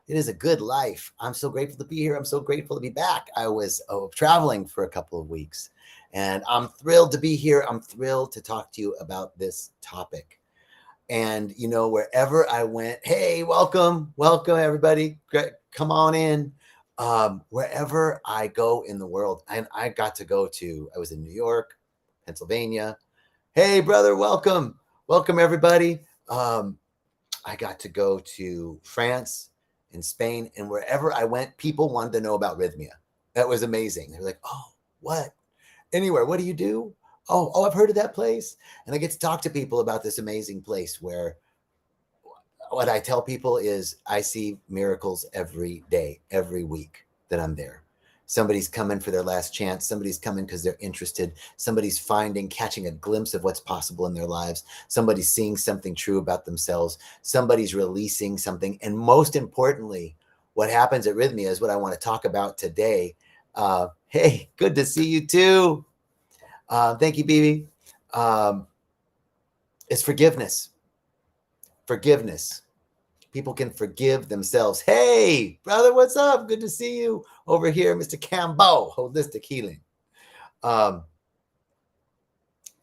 It is a good life. I'm so grateful to be here. I'm so grateful to be back. I was traveling for a couple of weeks, and I'm thrilled to be here. I'm thrilled to talk to you about this topic. And, wherever I went, hey, welcome, everybody. Come on in. Wherever I go in the world, and I got to go to, I was in New York, Pennsylvania. Hey, brother, welcome, everybody. I got to go to France and Spain, and wherever I went, people wanted to know about rythmia. That was amazing. They were like, "Oh, what? Anywhere? What do you do? Oh, I've heard of that place." And I get to talk to people about this amazing place where what I tell people is I see miracles every day, every week that I'm there. Somebody's coming for their last chance. Somebody's coming because they're interested. Somebody's catching a glimpse of what's possible in their lives. Somebody's seeing something true about themselves. Somebody's releasing something. And most importantly, what happens at Rhythmia is what I want to talk about today. Hey, good to see you too. Thank you, Bibi. It's forgiveness. Forgiveness. People can forgive themselves. Hey, brother, what's up? Good to see you over here, Mr. Cambo, Holistic Healing.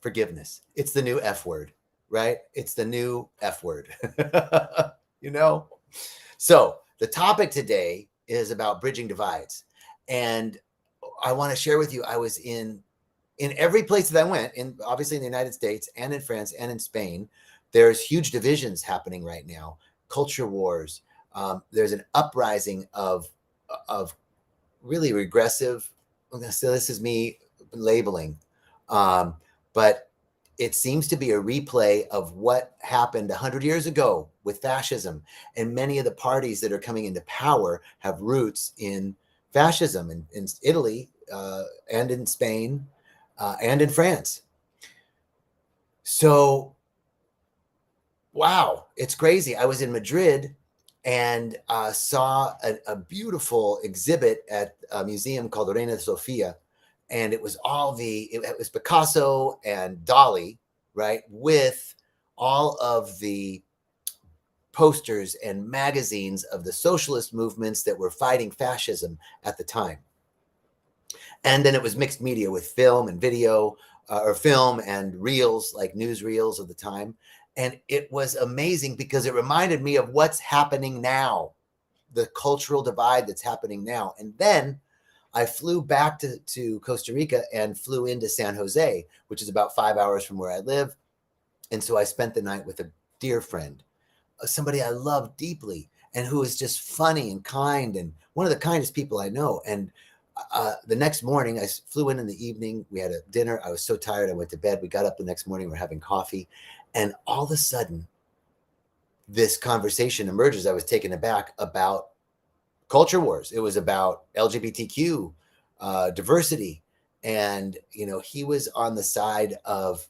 Forgiveness. It's the new F word, right? It's the new F word. So the topic today is about bridging divides. And I want to share with you, I was in every place that I went, obviously in the United States and in France and in Spain, there's huge divisions happening right now. Culture wars. There's an uprising of really regressive. So this is me labeling, but it seems to be a replay of what happened 100 years ago with fascism, and many of the parties that are coming into power have roots in fascism in Italy and in Spain and in France. So wow, it's crazy. I was in Madrid and saw a beautiful exhibit at a museum called Reina Sofia. And it was it was Picasso and Dali, right? With all of the posters and magazines of the socialist movements that were fighting fascism at the time. And then it was mixed media with film and video, or film and reels, like news reels of the time. And it was amazing because it reminded me of what's happening now, the cultural divide that's happening now. And then I flew back to Costa Rica and flew into San Jose, which is about 5 hours from where I live. And so I spent the night with a dear friend, somebody I love deeply, and who is just funny and kind, and one of the kindest people I know. And the next morning, I flew in the evening. We had a dinner. I was so tired. I went to bed. We got up the next morning. We're having coffee. And all of a sudden, this conversation emerges. I was taken aback about culture wars. It was about LGBTQ, diversity. And, he was on the side of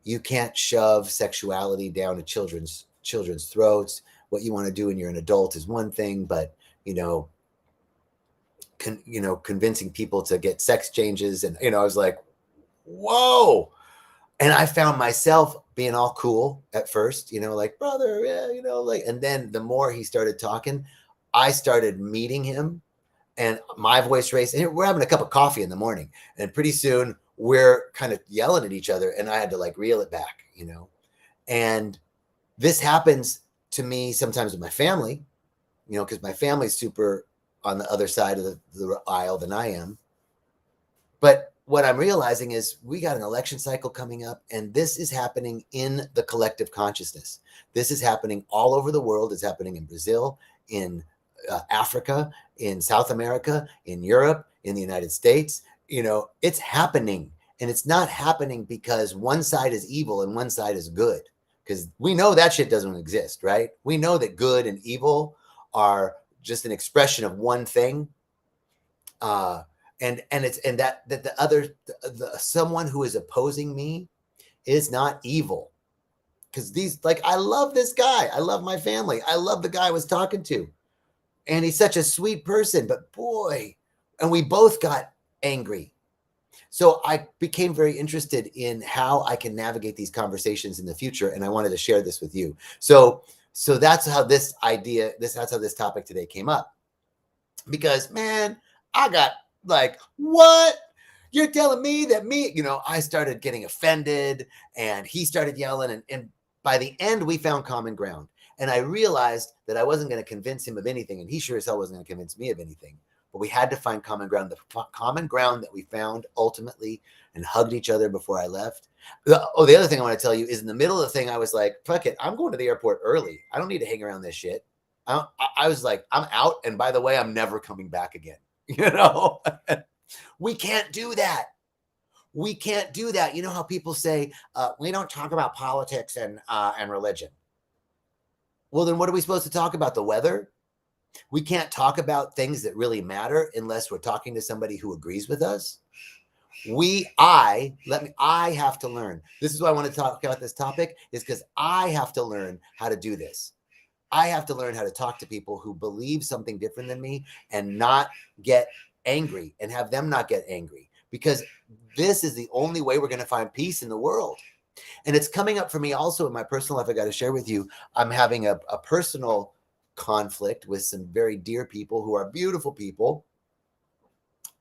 you can't shove sexuality down to children's throats. What you want to do when you're an adult is one thing, but, convincing people to get sex changes. And, I was like, whoa. And I found myself being all cool at first, like, brother, yeah, and then the more he started talking, I started meeting him, and my voice raised, and we're having a cup of coffee in the morning, and pretty soon we're kind of yelling at each other, and I had to like reel it back, and this happens to me sometimes with my family, because my family's super on the other side of the aisle than I am. But what I'm realizing is we got an election cycle coming up, and this is happening in the collective consciousness. This is happening all over the world. It's happening in Brazil, in Africa, in South America, in Europe, in the United States. It's happening, and it's not happening because one side is evil and one side is good, because we know that shit doesn't exist, right? We know that good and evil are just an expression of one thing. And that the other, someone who is opposing me is not evil, because I love this guy, I love my family, I love the guy I was talking to, and he's such a sweet person, but boy, and we both got angry. So I became very interested in how I can navigate these conversations in the future, and I wanted to share this with you. So So that's how this that's how this topic today came up. Because, man, I got like, what? You're telling me that I started getting offended, and he started yelling. And by the end, we found common ground. And I realized that I wasn't going to convince him of anything, and he sure as hell wasn't going to convince me of anything. But we had to find common ground. The common ground that we found ultimately, and hugged each other before I left. The other thing I want to tell you is, in the middle of the thing, I was like, fuck it, I'm going to the airport early. I don't need to hang around this shit. I was like, I'm out. And by the way, I'm never coming back again. We can't do that. We can't do that. You know how people say, we don't talk about politics and religion. Well, then what are we supposed to talk about? The weather? We can't talk about things that really matter unless we're talking to somebody who agrees with us. I have to learn. This is why I want to talk about this topic, is because I have to learn how to do this. I have to learn how to talk to people who believe something different than me and not get angry, and have them not get angry, because this is the only way we're going to find peace in the world. And it's coming up for me also in my personal life. I got to share with you, I'm having a personal conflict with some very dear people who are beautiful people.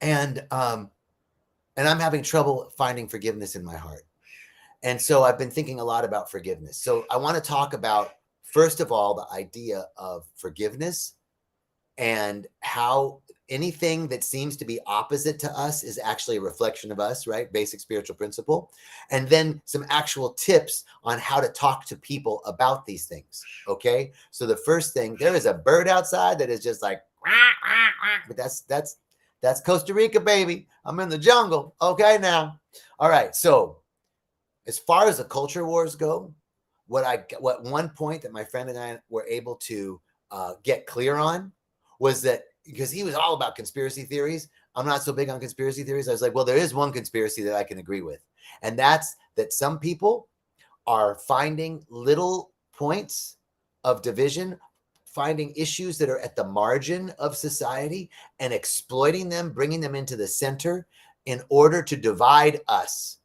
And I'm having trouble finding forgiveness in my heart. And so I've been thinking a lot about forgiveness. So I want to talk about, first of all, the idea of forgiveness, and how anything that seems to be opposite to us is actually a reflection of us, right? Basic spiritual principle. And then some actual tips on how to talk to people about these things. Okay. So the first thing, there is a bird outside that is just like, wah, wah, wah. But that's Costa Rica, baby. I'm in the jungle. Okay. Now. All right. So as far as the culture wars go, what one point that my friend and I were able to get clear on was that, because he was all about conspiracy theories, I'm not so big on conspiracy theories. I was like, well, there is one conspiracy that I can agree with. And that's that some people are finding little points of division, finding issues that are at the margin of society and exploiting them, bringing them into the center in order to divide us.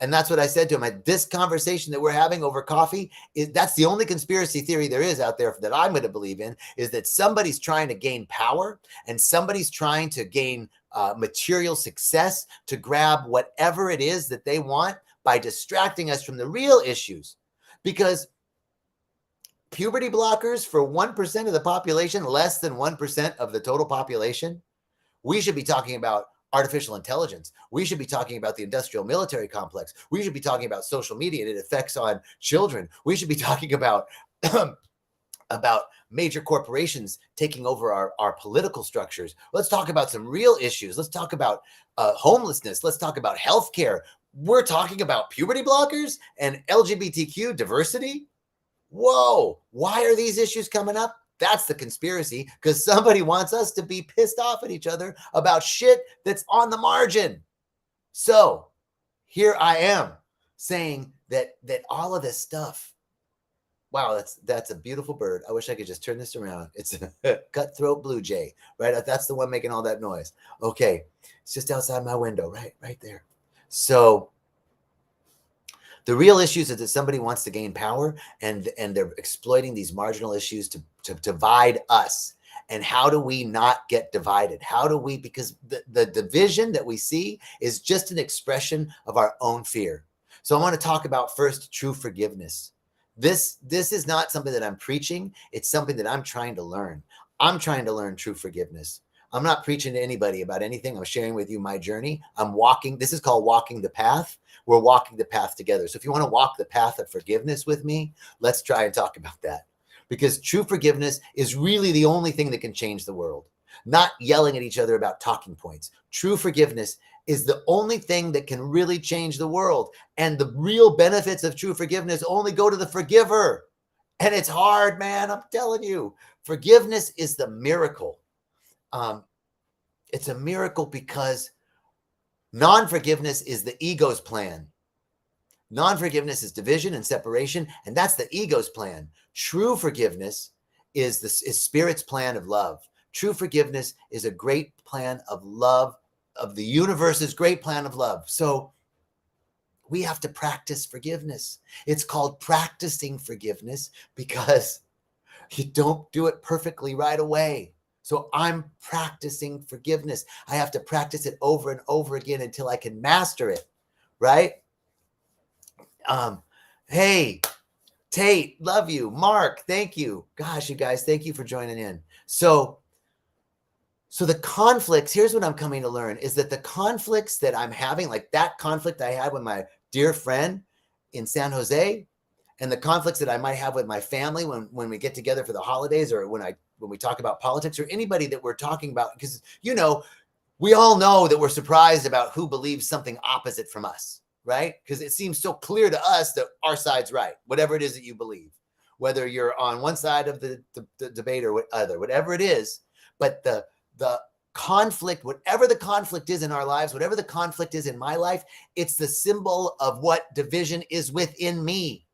And that's what I said to him. This conversation that we're having over coffee, that's the only conspiracy theory there is out there that I'm going to believe in, is that somebody's trying to gain power, and somebody's trying to gain material success to grab whatever it is that they want by distracting us from the real issues. Because puberty blockers for 1% of the population, less than 1% of the total population, we should be talking about artificial intelligence. We should be talking about the industrial military complex. We should be talking about social media and its effects on children. We should be talking about about major corporations taking over our political structures. Let's talk about some real issues. Let's talk about homelessness. Let's talk about healthcare. We're talking about puberty blockers and LGBTQ diversity. Whoa, why are these issues coming up? That's the conspiracy, because somebody wants us to be pissed off at each other about shit that's on the margin. So here I am saying that all of this stuff. Wow, that's a beautiful bird. I wish I could just turn this around. It's a cutthroat blue jay, right? That's the one making all that noise. Okay, it's just outside my window, right there. So the real issues is that somebody wants to gain power, and they're exploiting these marginal issues to divide us. And how do we not get divided? How do we, because the division that we see is just an expression of our own fear. So I want to talk about first true forgiveness. This is not something that I'm preaching. It's something that I'm trying to learn. I'm trying to learn true forgiveness. I'm not preaching to anybody about anything. I'm sharing with you my journey. I'm walking. This is called walking the path. We're walking the path together. So if you want to walk the path of forgiveness with me, let's try and talk about that. Because true forgiveness is really the only thing that can change the world. Not yelling at each other about talking points. True forgiveness is the only thing that can really change the world. And the real benefits of true forgiveness only go to the forgiver. And it's hard, man. I'm telling you. Forgiveness is the miracle. It's a miracle because non-forgiveness is the ego's plan. Non-forgiveness is division and separation, and that's the ego's plan. True forgiveness is Spirit's plan of love. True forgiveness is a great plan of love, of the universe's great plan of love. So we have to practice forgiveness. It's called practicing forgiveness because You don't do it perfectly right away. So I'm practicing forgiveness. I have to practice it over and over again until I can master it, right? Hey, Tate, love you. Mark, thank you. Gosh, you guys, thank you for joining in. So the conflicts, here's what I'm coming to learn, is that the conflicts that I'm having, like that conflict I had with my dear friend in San Jose, and the conflicts that I might have with my family when we get together for the holidays, or when we talk about politics, or anybody that we're talking about, because we all know that we're surprised about who believes something opposite from us, right? Because it seems so clear to us that our side's right, whatever it is that you believe, whether you're on one side of the debate or whatever it is. But the conflict, whatever the conflict is in our lives, whatever the conflict is in my life, it's the symbol of what division is within me.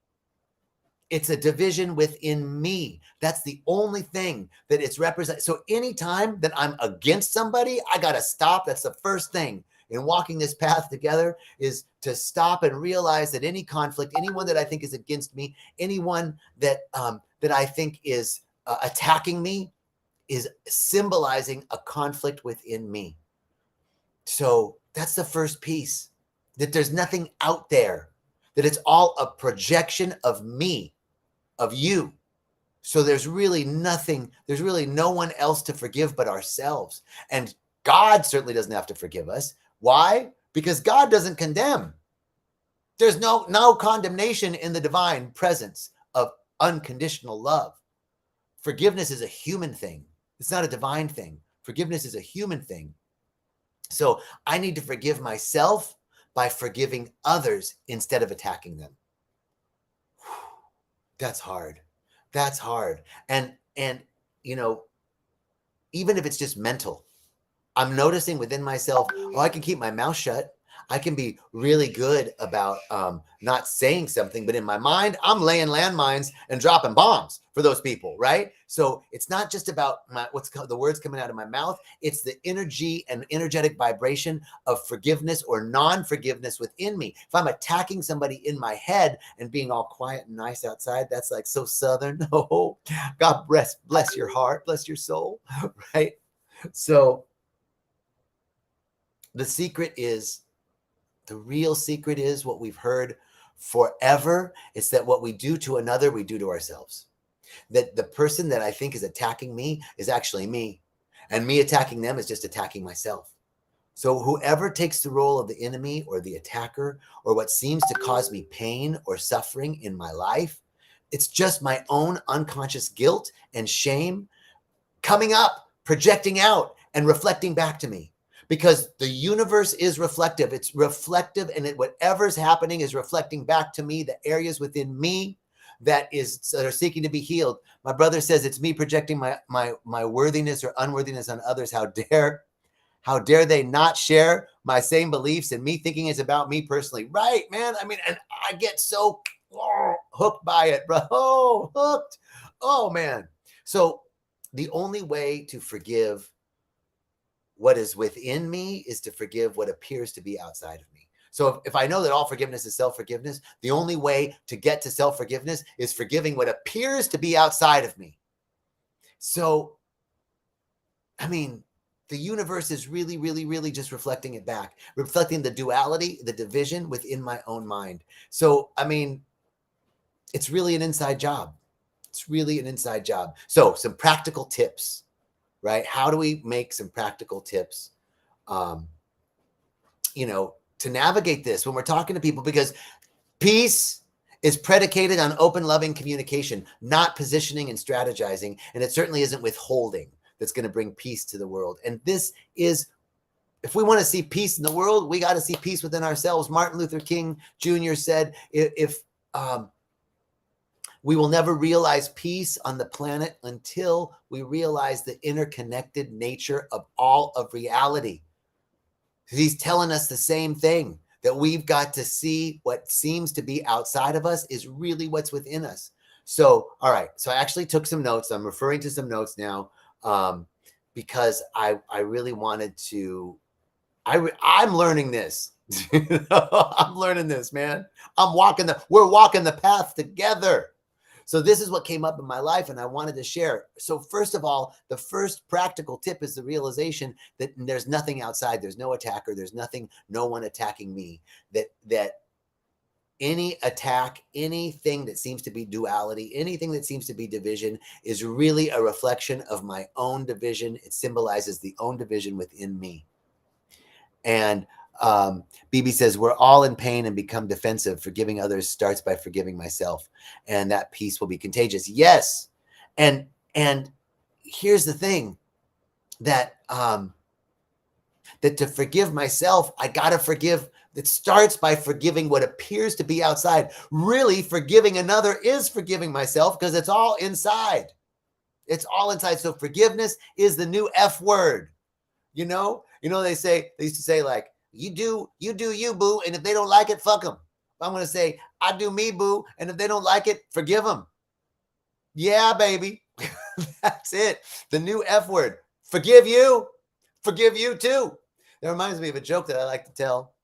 It's a division within me. That's the only thing that it's represented. So anytime that I'm against somebody, I got to stop. That's the first thing in walking this path together, is to stop and realize that any conflict, anyone that I think is against me, anyone that I think is attacking me, is symbolizing a conflict within me. So that's the first piece, that there's nothing out there, that it's all a projection of me, of you. So there's really no one else to forgive but ourselves. And God certainly doesn't have to forgive us. Why? Because God doesn't condemn. There's no condemnation in the divine presence of unconditional love. Forgiveness is a human thing. It's not a divine thing. Forgiveness is a human thing. So I need to forgive myself by forgiving others instead of attacking them. That's hard. That's hard. And even if it's just mental, I'm noticing within myself, I can keep my mouth shut. I can be really good about not saying something, but in my mind, I'm laying landmines and dropping bombs for those people, right? So it's not just about the words coming out of my mouth. It's the energy and energetic vibration of forgiveness or non-forgiveness within me. If I'm attacking somebody in my head and being all quiet and nice outside, that's like so Southern. Oh, God bless your heart, bless your soul, right? So the real secret is what we've heard forever. It's that what we do to another, we do to ourselves. That the person that I think is attacking me is actually me. And me attacking them is just attacking myself. So whoever takes the role of the enemy or the attacker, or what seems to cause me pain or suffering in my life, it's just my own unconscious guilt and shame coming up, projecting out, and reflecting back to me. Because the universe is reflective. It's reflective, and whatever's happening is reflecting back to me, the areas within me that are seeking to be healed. My brother says it's me projecting my worthiness or unworthiness on others. How dare they not share my same beliefs, and me thinking it's about me personally. Right, man. I mean, and I get so hooked by it, bro. Oh, hooked. Oh, man. So the only way to forgive what is within me is to forgive what appears to be outside of me. So if I know that all forgiveness is self-forgiveness, the only way to get to self-forgiveness is forgiving what appears to be outside of me. So, I mean, the universe is really, really, really just reflecting it back, reflecting the duality, the division within my own mind. So, I mean, it's really an inside job. It's really an inside job. So some practical tips. Right? How do we make some practical tips, to navigate this when we're talking to people? Because peace is predicated on open, loving communication, not positioning and strategizing. And it certainly isn't withholding that's going to bring peace to the world. And this is, if we want to see peace in the world, we got to see peace within ourselves. Martin Luther King Jr. said, if we will never realize peace on the planet until we realize the interconnected nature of all of reality. He's telling us the same thing, that we've got to see what seems to be outside of us is really what's within us. So, all right. So I actually took some notes. I'm referring to some notes now because I really wanted to, I'm learning this. I'm learning this, man. We're walking the path together. So this is what came up in my life and I wanted to share. So first of all, the first practical tip is the realization that there's nothing outside. There's no attacker. There's nothing, no one attacking me. That any attack, anything that seems to be duality, anything that seems to be division is really a reflection of my own division. It symbolizes the own division within me. And BB says, we're all in pain and become defensive. Forgiving others starts by forgiving myself. And that peace will be contagious. Yes. And here's the thing that to forgive myself, I got to forgive. It starts by forgiving what appears to be outside. Really, forgiving another is forgiving myself because it's all inside. It's all inside. So forgiveness is the new F word. You know, they used to say like, you do you, boo. And if they don't like it, fuck them. I'm going to say, I do me, boo. And if they don't like it, forgive them. Yeah, baby. That's it. The new F word. Forgive you too. That reminds me of a joke that I like to tell.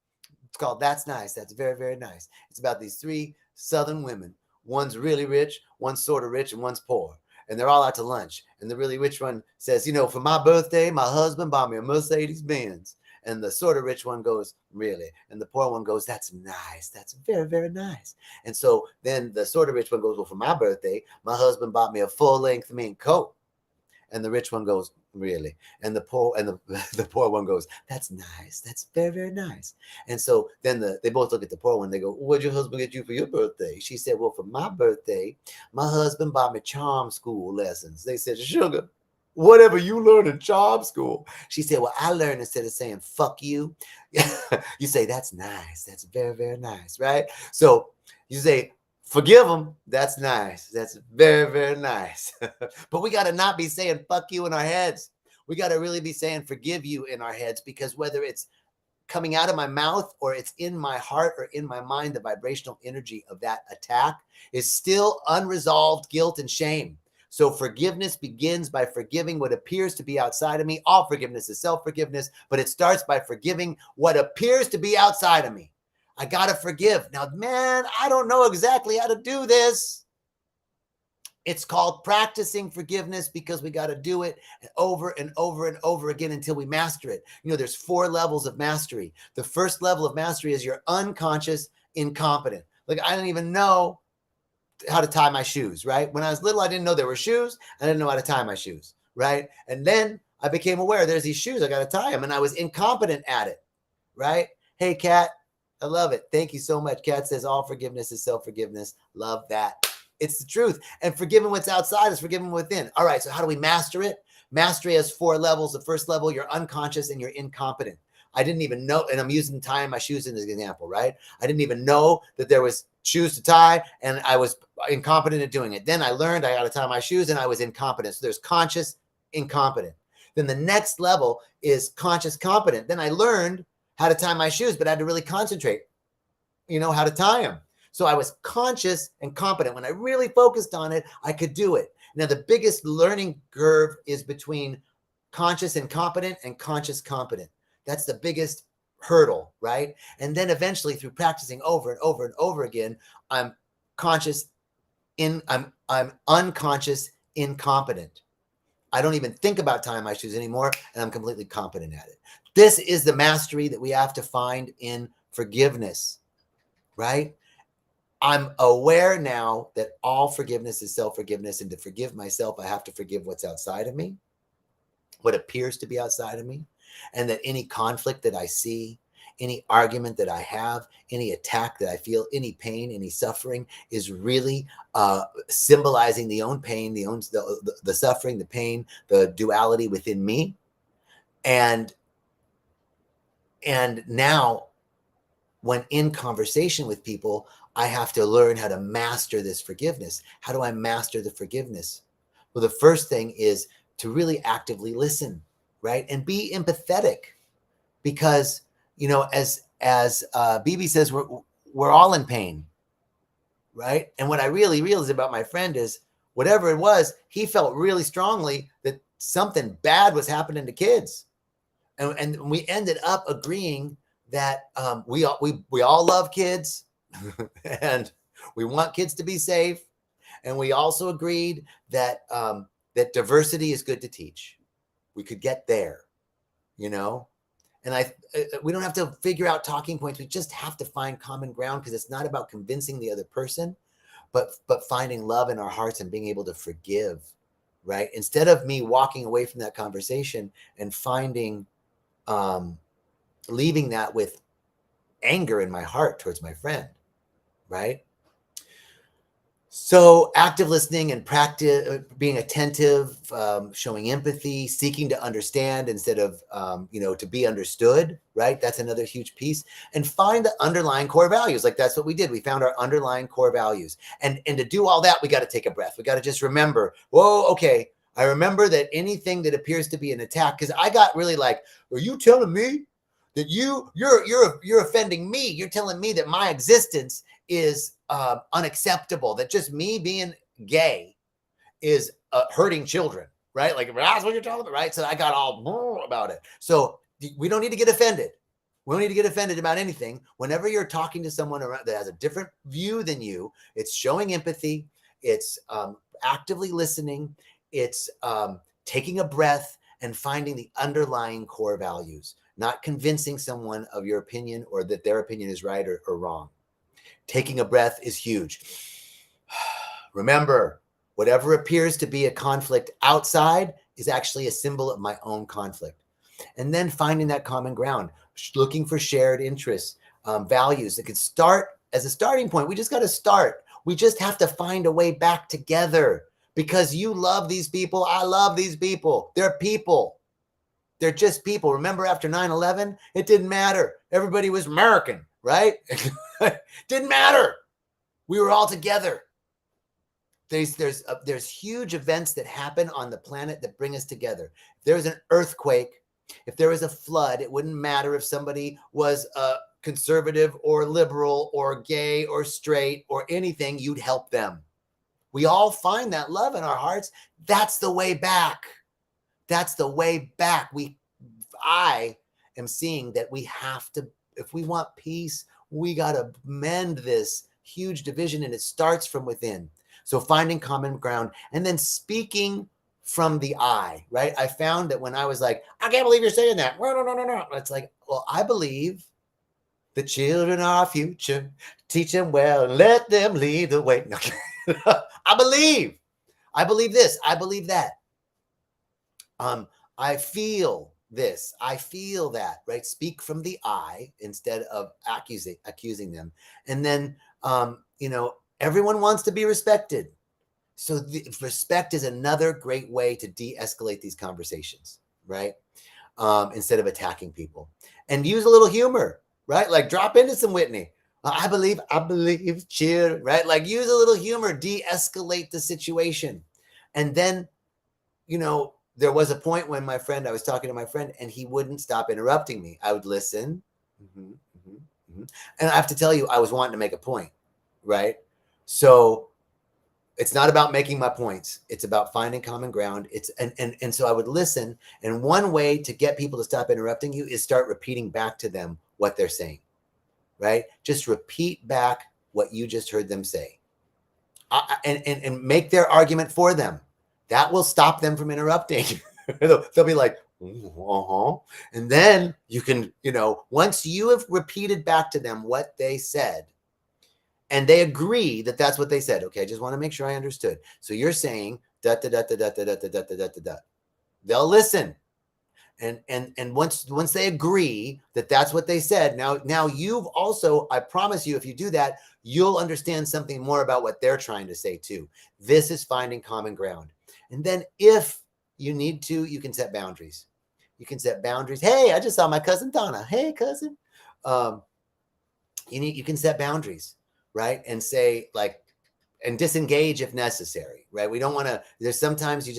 It's called That's Nice. That's very, very nice. It's about these three Southern women. One's really rich, one's sort of rich, and one's poor. And they're all out to lunch. And the really rich one says, for my birthday, my husband bought me a Mercedes Benz. And the sort of rich one goes, really? And the poor one goes, that's nice. That's very, very nice. And so then the sort of rich one goes, well, for my birthday, my husband bought me a full-length mink coat. And the rich one goes, really? And the poor one goes, that's nice. That's very, very nice. And so then they both look at the poor one. They go, what'd your husband get you for your birthday? She said, well, for my birthday, my husband bought me charm school lessons. They said, sugar, whatever you learn in charm school. She said, well, I learned instead of saying, fuck you, you say, that's nice. That's very, very nice, right? So you say, forgive them. That's nice. That's very, very nice. But we got to not be saying fuck you in our heads. We got to really be saying forgive you in our heads, because whether it's coming out of my mouth or it's in my heart or in my mind, the vibrational energy of that attack is still unresolved guilt and shame. So forgiveness begins by forgiving what appears to be outside of me. All forgiveness is self-forgiveness, but it starts by forgiving what appears to be outside of me. I got to forgive. Now, man, I don't know exactly how to do this. It's called practicing forgiveness, because we got to do it over and over and over again until we master it. There's 4 levels of mastery. The first level of mastery is you're unconscious incompetent. Like, I didn't even know how to tie my shoes, right? When I was little, I didn't know there were shoes. I didn't know how to tie my shoes, right? And then I became aware there's these shoes. I got to tie them. And I was incompetent at it, right? Hey, Kat. I love it. Thank you so much. Kat says all forgiveness is self-forgiveness. Love that. It's the truth. And forgiving what's outside is forgiving within. All right. So how do we master it? Mastery has 4 levels. The first level, you're unconscious and you're incompetent. I didn't even know, and I'm using tying my shoes in as an example, right? I didn't even know that there was shoes to tie, and I was incompetent at doing it. Then I learned I got to tie my shoes, and I was incompetent. So there's conscious, incompetent. Then the next level is conscious, competent. Then I learned how to tie my shoes, but I had to really concentrate, how to tie them. So I was conscious and competent. When I really focused on it, I could do it. Now, the biggest learning curve is between conscious and competent and conscious competent. That's the biggest hurdle, right? And then eventually, through practicing over and over and over again, I'm unconscious incompetent. I don't even think about tying my shoes anymore, and I'm completely competent at it. This is the mastery that we have to find in forgiveness, right? I'm aware now that all forgiveness is self-forgiveness, and to forgive myself, I have to forgive what's outside of me, what appears to be outside of me, and that any conflict that I see, any argument that I have, any attack that I feel, any pain, any suffering is really symbolizing the own pain, the suffering, the pain, the duality within me. And now, when in conversation with people, I have to learn how to master this forgiveness. How do I master the forgiveness? Well, the first thing is to really actively listen, right? And be empathetic, because, as BB says, we're all in pain, right? And what I really realized about my friend is, whatever it was, he felt really strongly that something bad was happening to kids. And we ended up agreeing that we all love kids and we want kids to be safe. And we also agreed that that diversity is good to teach. We could get there, you know. And we don't have to figure out talking points. We just have to find common ground, because it's not about convincing the other person, but finding love in our hearts and being able to forgive, right? Instead of me walking away from that conversation and finding, leaving that with anger in my heart towards my friend, right? So active listening and practice, being attentive, showing empathy, seeking to understand instead of, to be understood, right? That's another huge piece. And find the underlying core values. Like that's what we did. We found our underlying core values. And to do all that, we got to take a breath. We got to just remember, whoa, okay. I remember that anything that appears to be an attack, because I got really like, are you telling me that you're offending me? You're telling me that my existence is unacceptable, that just me being gay is hurting children, right? Like that's what you're talking about, right? So I got all about it. So we don't need to get offended. We don't need to get offended about anything. Whenever you're talking to someone around that has a different view than you, it's showing empathy, it's actively listening, it's taking a breath and finding the underlying core values, not convincing someone of your opinion or that their opinion is right or wrong. Taking a breath is huge. Remember, whatever appears to be a conflict outside is actually a symbol of my own conflict. And then finding that common ground, looking for shared interests, values that could start as a starting point. We just got to start. We just have to find a way back together, because you love these people. I love these people. They're people. They're just people. Remember, after 9/11, it didn't matter. Everybody was American, right? Didn't matter. We were all together. There's huge events that happen on the planet that bring us together. If there was an earthquake, if there was a flood, it wouldn't matter if somebody was conservative or liberal or gay or straight or anything. You'd help them. We all find that love in our hearts. That's the way back. That's the way back. I am seeing that we have to, if we want peace, we got to mend this huge division, and it starts from within. So finding common ground and then speaking from the I, right? I found that when I was like, I can't believe you're saying that. No. It's like, well, I believe the children are our future. Teach them well and let them lead the way. No. I believe this. I believe that. I feel this. I feel that, right? Speak from the I instead of accusing them. And then, everyone wants to be respected. So respect is another great way to de-escalate these conversations, right? Instead of attacking people. And use a little humor, right? Like drop into some Whitney. I believe, cheer, right? Like use a little humor, de-escalate the situation. And then, there was a point when I was talking to my friend and he wouldn't stop interrupting me. I would listen. And I have to tell you, I was wanting to make a point, right? So it's not about making my points. It's about finding common ground. And so I would listen. And one way to get people to stop interrupting you is start repeating back to them what they're saying, right? Just repeat back what you just heard them say, and make their argument for them. That will stop them from interrupting. They'll be like, and then you can, once you have repeated back to them what they said, and they agree that that's what they said. Okay, I just want to make sure I understood. So you're saying da da da da da da da da da da da. They'll listen, and once they agree that that's what they said, now you've also, I promise you, if you do that, you'll understand something more about what they're trying to say too. This is finding common ground. And then if you need to, you can set boundaries. You can set boundaries. Hey, I just saw my cousin Donna. Hey, cousin. You can set boundaries, right? And say and disengage if necessary, right? We don't want to, there's sometimes you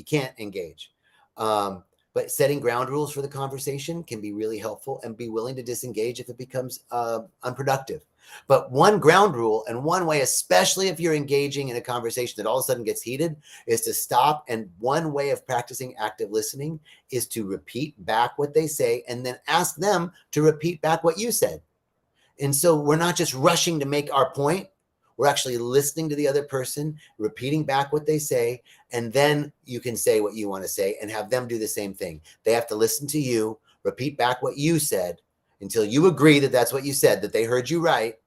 can't engage. But setting ground rules for the conversation can be really helpful, and be willing to disengage if it becomes unproductive. But one ground rule and one way, especially if you're engaging in a conversation that all of a sudden gets heated, is to stop. And one way of practicing active listening is to repeat back what they say and then ask them to repeat back what you said. And so we're not just rushing to make our point. We're actually listening to the other person, repeating back what they say, and then you can say what you want to say and have them do the same thing. They have to listen to you, repeat back what you said until you agree that that's what you said, that they heard you right,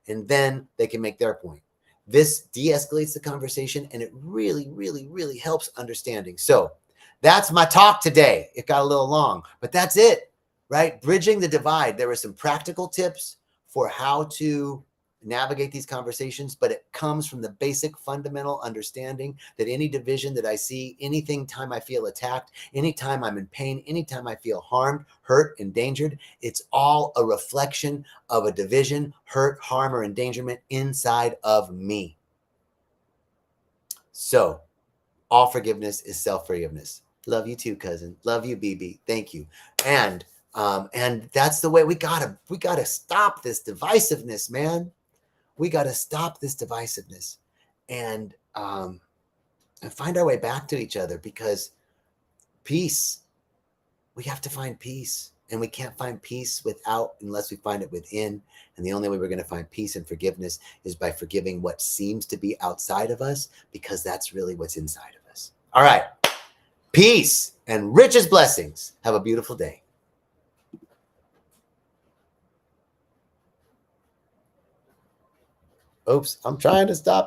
and then they can make their point. This de-escalates the conversation, and it really, really, really helps understanding. So that's my talk today. It got a little long, but that's it, right? Bridging the divide. There were some practical tips for how to navigate these conversations, but it comes from the basic fundamental understanding that any division that I see, anything time I feel attacked, anytime I'm in pain, anytime I feel harmed, hurt, endangered, it's all a reflection of a division, hurt, harm, or endangerment inside of me. So all forgiveness is self-forgiveness. Love you too, cousin. Love you, BB. Thank you. And that's the way we gotta stop this divisiveness, man. We gotta stop this divisiveness and find our way back to each other, because peace, we have to find peace. And we can't find peace unless we find it within. And the only way we're going to find peace and forgiveness is by forgiving what seems to be outside of us, because that's really what's inside of us. All right. Peace and richest blessings. Have a beautiful day. Oops, I'm trying to stop.